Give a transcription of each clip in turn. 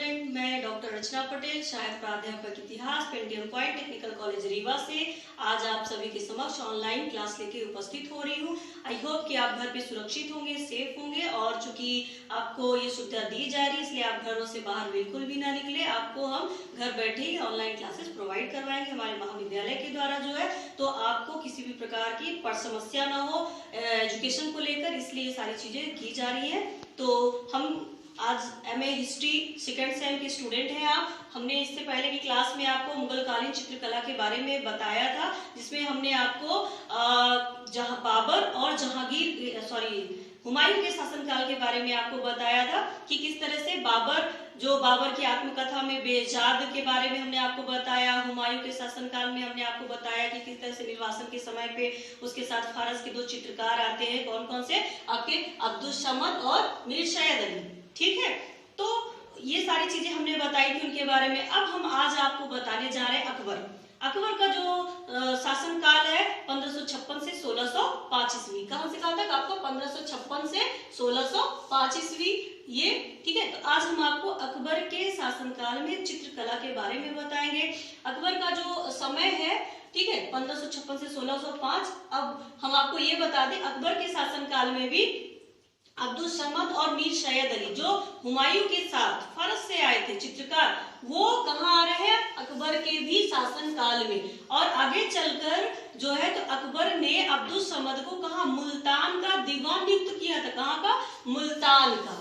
Student, मैं doctor रचना पटेल, सहायक प्राध्यापक इतिहास, Pentium point technical college Rewa से आज आप सभी के समक्ष ऑनलाइन क्लास लेके उपस्थित हो रही हूँ। आई होप कि आप घर पे सुरक्षित होंगे, सेफ होंगे और चूंकि आपको ये सुविधा दी जा रही है इसलिए आप घरों से बाहर बिल्कुल भी ना निकले। आपको हम घर बैठे ही ऑनलाइन क्लासेस प्रोवाइड करवाएंगे हमारे महाविद्यालय के द्वारा जो है, तो आपको किसी भी प्रकार की समस्या ना हो एजुकेशन को लेकर, इसलिए सारी चीजें की जा रही है। तो हम आज एमए हिस्ट्री सेकंड सेम के स्टूडेंट हैं आप। हमने इससे पहले की क्लास में आपको मुगलकालीन चित्रकला के बारे में बताया था, जिसमें हमने आपको बाबर और हुमायूं के शासनकाल के बारे में आपको बताया था कि किस तरह से बाबर की आत्मकथा में बेजाद के बारे में हमने आपको बताया। हुमायूं के शासनकाल में हमने आपको बताया कि किस तरह से निर्वासन के समय पे उसके साथ फारस के 2 चित्रकार आते हैं, कौन कौन से, आपके अब्दुल समद और मीर सैयद अली। ठीक है, तो ये सारी चीजें हमने बताई थी उनके बारे में। अब हम आज आपको बताने जा रहे हैं अकबर का जो शासनकाल है 1556 से 1605 ईस्वी। कहां से कहां तक आपको 1556 से 1605 ईस्वी ये। ठीक है, तो आज हम आपको अकबर के शासनकाल में चित्रकला के बारे में बताएंगे। अकबर का जो समय है, ठीक है, 1556 से 1605। अब हम आपको ये बता दें अकबर के शासनकाल में भी अब्दुल समद और मीर सैयद अली जो हुमायूं के साथ फारस से आए थे चित्रकार, वो कहाँ आ रहे हैं, अकबर के भी शासनकाल में। और आगे चलकर जो है तो अकबर ने अब्दुल समद को कहाँ, मुल्तान का दीवान नियुक्त किया था। कहाँ का, मुल्तान का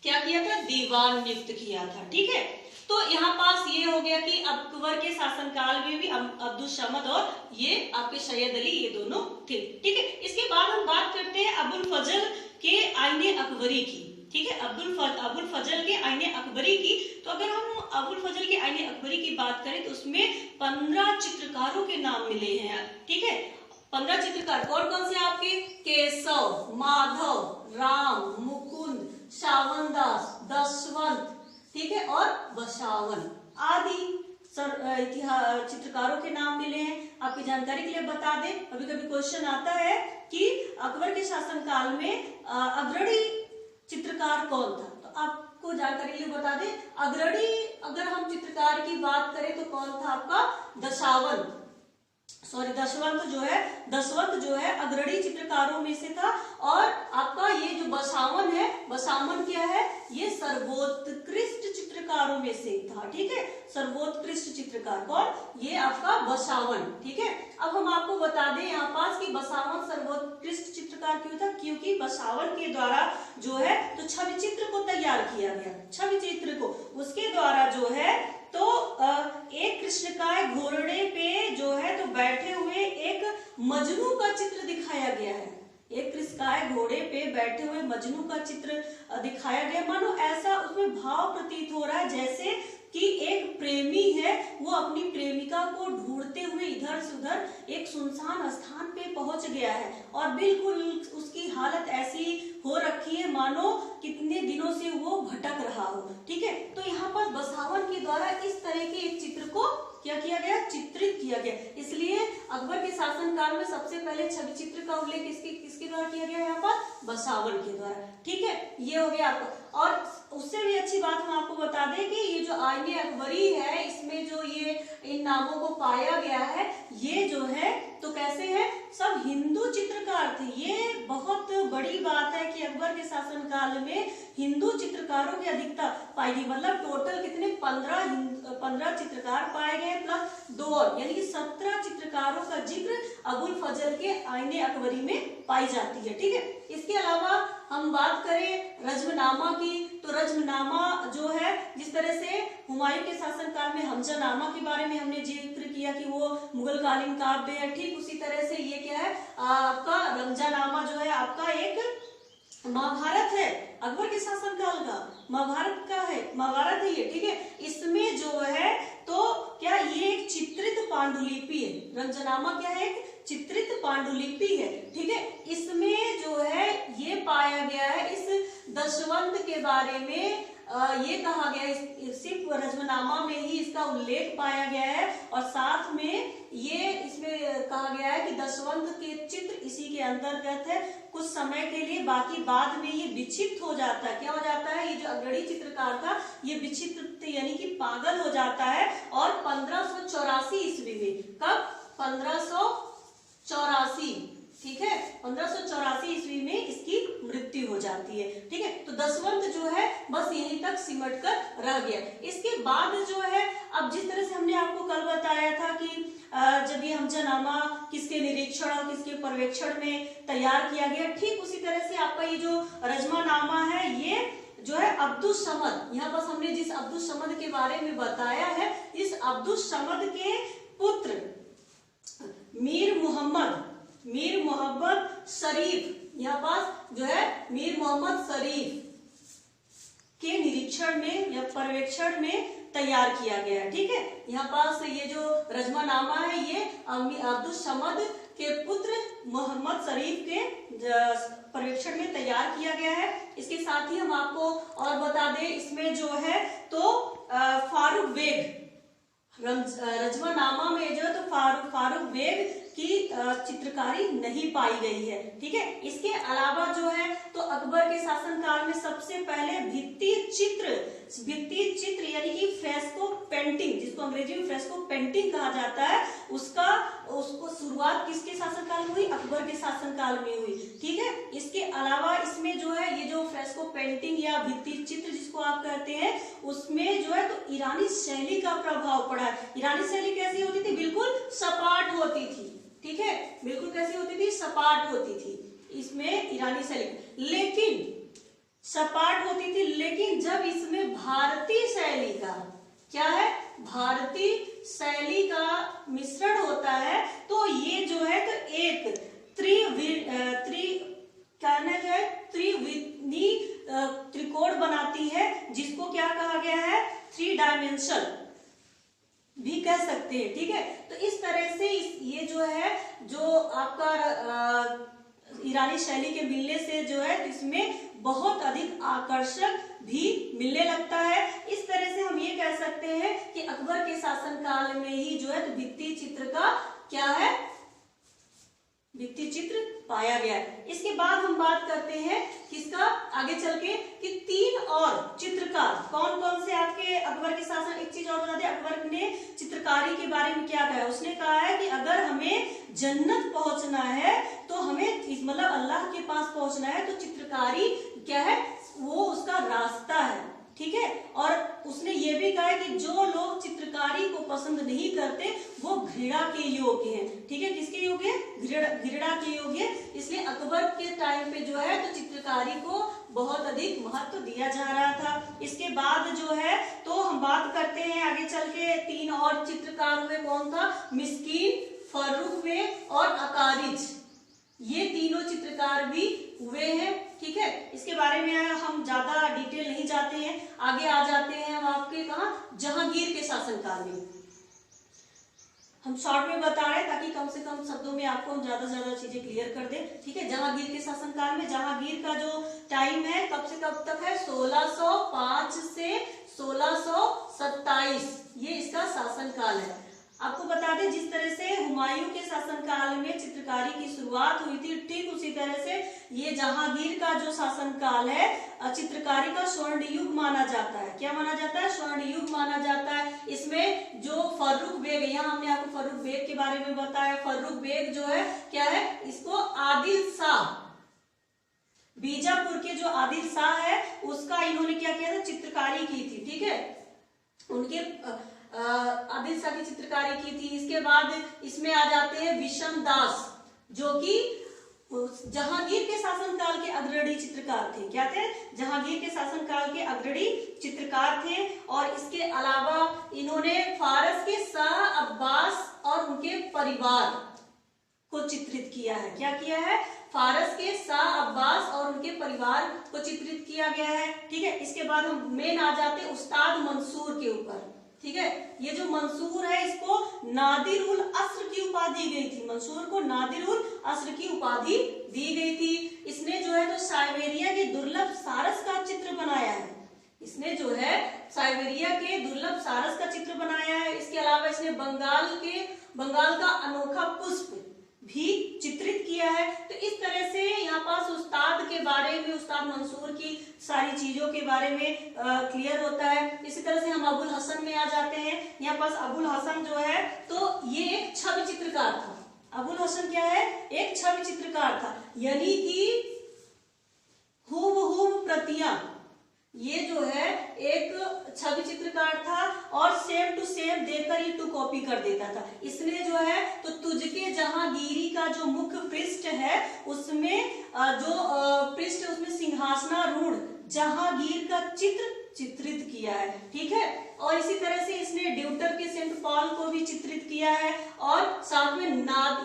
क्या किया था, दीवान नियुक्त किया था। ठीक है, तो यहाँ पास ये हो गया कि अकबर के शासनकाल में भी अब्दुल समद और ये आपके सैयद अली ये दोनों थे। ठीक है, इसके बाद हम बात करते हैं अबुल फजल के आईने अकबरी की। ठीक है, अबुल फजल के आईने अकबरी की। तो अगर हम अबुल फजल के आईने अकबरी की बात करें तो उसमें 15 चित्रकारों के नाम मिले हैं। ठीक है, 15 चित्रकार कौन कौन से आपके, केशव, माधव, राम, मुकुंद, सावनदास, दशवंत, ठीक है, और बसावन आदि चित्रकारों के नाम मिले हैं। आपकी जानकारी के लिए बता दें, कभी कभी क्वेश्चन आता है कि अकबर के शासनकाल में अग्रणी चित्रकार कौन था, तो आपको जानकारी के लिए बता दें अग्रणी अगर हम चित्रकार की बात करें तो कौन था आपका, दशवंत जो है अग्रणी चित्रकारों में से था। और आपका ये जो बसावन है, बसावन क्या है, ये सर्वोत्कृष्ट चित्रकारों में से था। ठीक है, सर्वोत्कृष्ट चित्रकार कौन, ये आपका बसावन। ठीक है, अब हम आपको बता दें यहाँ पास कि बसावन सर्वोत्कृष्ट चित्रकार क्यों था, क्योंकि बसावन के द्वारा जो है तो छवि चित्र को तैयार किया गया। छवि चित्र को उसके द्वारा जो है तो एक कृष्णकाय घोड़े पे जो है तो बैठे हुए एक मजनू का चित्र दिखाया गया है। एक कृष्णकाय घोड़े पे बैठे हुए मजनू का चित्र दिखाया गया। मानो ऐसा उसमें भाव प्रतीत हो रहा है जैसे कि एक प्रेमी है, वो अपनी प्रेमिका को ढूंढते हुए इधर से उधर एक सुनसान स्थान पे पहुंच गया है और बिल्कुल उसकी हालत ऐसी हो रखी है मानो कितने दिनों से वो भटक रहा हो। ठीक है, तो यहाँ पर बसावन के द्वारा इस तरह के एक चित्र को क्या किया गया, चित्रित किया गया। इसलिए अकबर के शासनकाल में सबसे पहले छवि चित्र का उल्लेख किसके द्वारा किया गया, यहाँ पर बसावन के द्वारा। ठीक है, ये हो गया आपका। और उससे भी अच्छी बात हम आपको बता दें कि ये जो आईने अकबरी है इसमें जो ये इन नामों को पाया गया है, ये जो है तो कैसे है, सब हिंदू चित्रकार थे। ये बहुत बड़ी बात है कि अकबर के शासनकाल में हिंदू चित्रकारों की अधिकता पाई गई। मतलब टोटल कितने, 15 चित्रकार पाए गए प्लस 2 और, यानी कि 17 चित्रकारों का जिक्र अबुल फजल के आईने अकबरी में पाई जाती है। ठीक है, इसके अलावा हम बात करें रज्मनामा की, तो रज्मनामा जो है जिस तरह से हुमायूं के शासनकाल में हमजानामा के बारे में हमने जिक्र किया कि वो मुगल कालीन काव्य है, ठीक उसी तरह से ये क्या है आपका रमजानामा जो है आपका एक महाभारत है, अकबर के शासनकाल का महाभारत है ये। ठीक है, इसमें जो है तो क्या ये एक चित्रित पांडुलिपि है। रंजनामा क्या है, एक चित्रित पांडुलिपि है। ठीक है, इसमें जो है ये पाया गया है इस दशवंत के बारे में ये कहा गया है, सिर्फ रजमनामा में ही इसका उल्लेख पाया गया है और साथ में ये इसमें कहा गया है कि दशवंत के चित्र इसी के अंतर्गत है कुछ समय के लिए, बाकी बाद में ये विक्षिप्त हो जाता है। क्या हो जाता है? ये जो अग्रणी चित्रकार था ये विक्षिप्त यानी कि पागल हो जाता है और 1584 ईस्वी में, कब? 1584, ठीक है, 1584 ईस्वी में इसकी मृत्यु हो जाती है। ठीक है, तो दशवंत जो है बस यहीं तक सिमट कर रह गया। इसके बाद जो है, अब जिस तरह से हमने आपको कल बताया था कि जब ये हमजानामा किसके निरीक्षण और किसके पर्यवेक्षण में तैयार किया गया, ठीक उसी तरह से आपका ये जो रजमानामा है ये जो है अब्दुस समद, यहाँ पर हमने जिस अब्दुस समद के बारे में बताया है, इस अब्दुस समद के पुत्र मीर मोहम्मद शरीफ, यहाँ पास जो है मीर मोहम्मद शरीफ के निरीक्षण में या पर्यवेक्षण में तैयार किया गया है। ठीक है, यहाँ पास ये जो रजमानामा है ये अब्दुस समद के पुत्र मोहम्मद शरीफ के पर्यवेक्षण में तैयार किया गया है। इसके साथ ही हम आपको और बता दें, इसमें जो है तो फारूक बेग, रजमानामा में जो है तो फारूक बेग की चित्रकारी नहीं पाई गई है। ठीक है, इसके अलावा जो है तो अकबर के शासनकाल में सबसे पहले भित्ति चित्र यानी कि फ्रेस्को पेंटिंग, जिसको अंग्रेजी में फ्रेस्को पेंटिंग कहा जाता है, उसको शुरुआत किसके शासनकाल में हुई? अकबर के शासनकाल में हुई। ठीक है, इसके अलावा इसमें जो है ये जो फ्रेस्को पेंटिंग या भित्ति चित्र जिसको आप कहते हैं, उसमें जो है तो ईरानी शैली का प्रभाव पड़ा है। ईरानी शैली कैसी होती थी? बिल्कुल सपाट होती थी। ठीक है, बिल्कुल कैसी होती थी? सपाट होती थी इसमें ईरानी शैली, लेकिन सपाट होती थी, लेकिन जब इसमें भारतीय शैली का क्या है, भारतीय शैली का मिश्रण होता है तो ये जो है तो एक त्रिकोण बनाती है, जिसको क्या कहा गया है? 3 डायमेंशन भी कह सकते हैं। ठीक है, तो इस तरह से ये जो है जो आपका ईरानी शैली के मिलने से जो है इसमें बहुत अधिक आकर्षक भी मिलने लगता है। इस तरह से हम ये कह सकते हैं कि अकबर के शासनकाल में ही जो है तो भित्ति चित्र का क्या है? भित्ति चित्र पाया गया है। इसके बाद हम बात करते हैं किसका आगे चल के कि 3 और चित्रकार कौन कौन से आपके अकबर के शासन। एक चीज और बता दें, अकबर ने चित्रकारी के बारे में क्या कहा है? उसने कहा है कि अगर हमें जन्नत पहुंचना है तो हमें मतलब अल्लाह के पास पहुंचना है तो चित्रकारी क्या है? वो उसका रास्ता है। ठीक है, और उसने ये भी कहा है कि जो लोग चित्रकारी को पसंद नहीं करते वो घृणा के योग्य हैं। ठीक है, किसके योग्य? घृणा के योग्य। इसलिए अकबर के टाइम पे जो है तो चित्रकारी को बहुत अधिक महत्व दिया जा रहा था। इसके बाद जो है तो हम बात करते हैं आगे चल के 3 और चित्रकार हुए। कौन था? मिस्कीन, फर्रुख बेग और अकारिज, ये तीनों चित्रकार भी हुए हैं। ठीक है, इसके बारे में हम ज्यादा डिटेल नहीं जाते हैं, आगे आ जाते हैं हम आपके कहा जहांगीर के शासनकाल में। हम शॉर्ट में बता रहे हैं ताकि कम से कम शब्दों में आपको हम ज्यादा से ज्यादा चीजें क्लियर कर दें। ठीक है, जहांगीर के शासनकाल में जहांगीर का जो टाइम है कब से कब तक है? 1605 से 1627, ये इसका शासनकाल है। आपको बता दें जिस तरह से हुमायूं के शासनकाल में चित्रकारी की शुरुआत हुई थी, ठीक उसी तरह से ये जहांगीर का जो शासनकाल है चित्रकारी का स्वर्ण युग माना जाता है। क्या माना जाता है? स्वर्ण युग माना जाता है। इसमें जो फर्रुख बेग, यहाँ हमने आपको फर्रुख बेग के बारे में बताया। फर्रुख बेग जो है क्या है? इसको आदिल शाह, बीजापुर के जो आदिल शाह है उसका इन्होंने क्या किया था? चित्रकारी की थी। ठीक है, उनके आदिल शाह की चित्रकारी की थी। इसके बाद इसमें आ जाते हैं विषम दास, जो कि जहांगीर के शासनकाल के अग्रणी चित्रकार थे। क्या थे? जहांगीर के शासनकाल के अग्रणी चित्रकार थे। और इसके अलावा इन्होंने फारस के शाह अब्बास और उनके परिवार को चित्रित किया है। क्या किया है? फारस के शाह अब्बास और उनके परिवार को चित्रित किया गया है। ठीक है, इसके बाद हम मेन आ जाते हैं उस्ताद मंसूर के ऊपर। ठीक है, ये जो मंसूर है इसको नादिर उल अस्र की उपाधि दी गई थी। मंसूर को नादिर उल अस्र की उपाधि दी गई थी। इसने जो है तो साइबेरिया के दुर्लभ सारस का चित्र बनाया है। इसने जो है साइबेरिया के दुर्लभ सारस का चित्र बनाया है। इसके अलावा इसने बंगाल का अनोखा पुष्प भी चित्रित किया है। तो इस तरह से यहाँ पास उस्ताद के बारे में, उस्ताद मंसूर की सारी चीजों के बारे में क्लियर होता है। इसी तरह से हम अबुल हसन में आ जाते हैं। यहाँ पास अबुल हसन जो है तो ये एक छवि चित्रकार था। अबुल हसन क्या है? एक छवि चित्रकार था, यानी कि हूबहू प्रतियां, ये जो है एक छवि चित्रकार था और सेम टू सेम देकर ही टू कॉपी कर देता था। इसने जो है तो तुझके जहांगीरी का जो मुख्य पृष्ठ है उसमें पृष्ठ उसमें सिंहासनारूढ़ जहांगीर का चित्र चित्रित किया है। ठीक है, और इसी तरह से इसने ड्यूटर के सेंट पॉल को भी चित्रित किया है और साथ में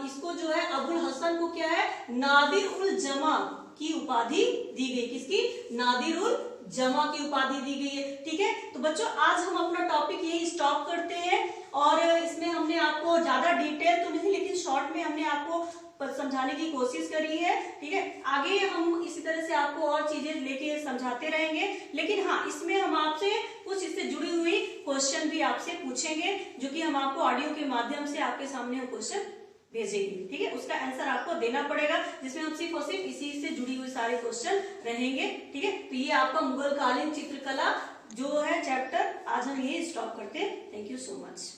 इसको जो है अबुल हसन को क्या है, नादिर उल जमा की उपाधि दी गई। किसकी? नादिर उल जमा की उपाधि दी गई है। ठीक है, तो बच्चों आज हम अपना टॉपिक यही स्टॉप करते हैं और इसमें हमने आपको ज्यादा डिटेल तो नहीं लेकिन शॉर्ट में हमने आपको समझाने की कोशिश करी है। ठीक है, आगे हम इसी तरह से आपको और चीजें लेके समझाते रहेंगे, लेकिन हाँ इसमें हम आपसे कुछ इससे जुड़ी हुई क्वेश्चन भी आपसे पूछेंगे, जो कि हम आपको ऑडियो के माध्यम से आपके सामने क्वेश्चन भेजेंगे। ठीक है, उसका आंसर आपको देना पड़ेगा, जिसमें हम सिर्फ और सिर्फ इसी से जुड़ी हुई सारे क्वेश्चन रहेंगे। ठीक है, तो ये आपका मुगल कालीन चित्रकला जो है चैप्टर, आज हम ये स्टॉप करते हैं। Thank you so much.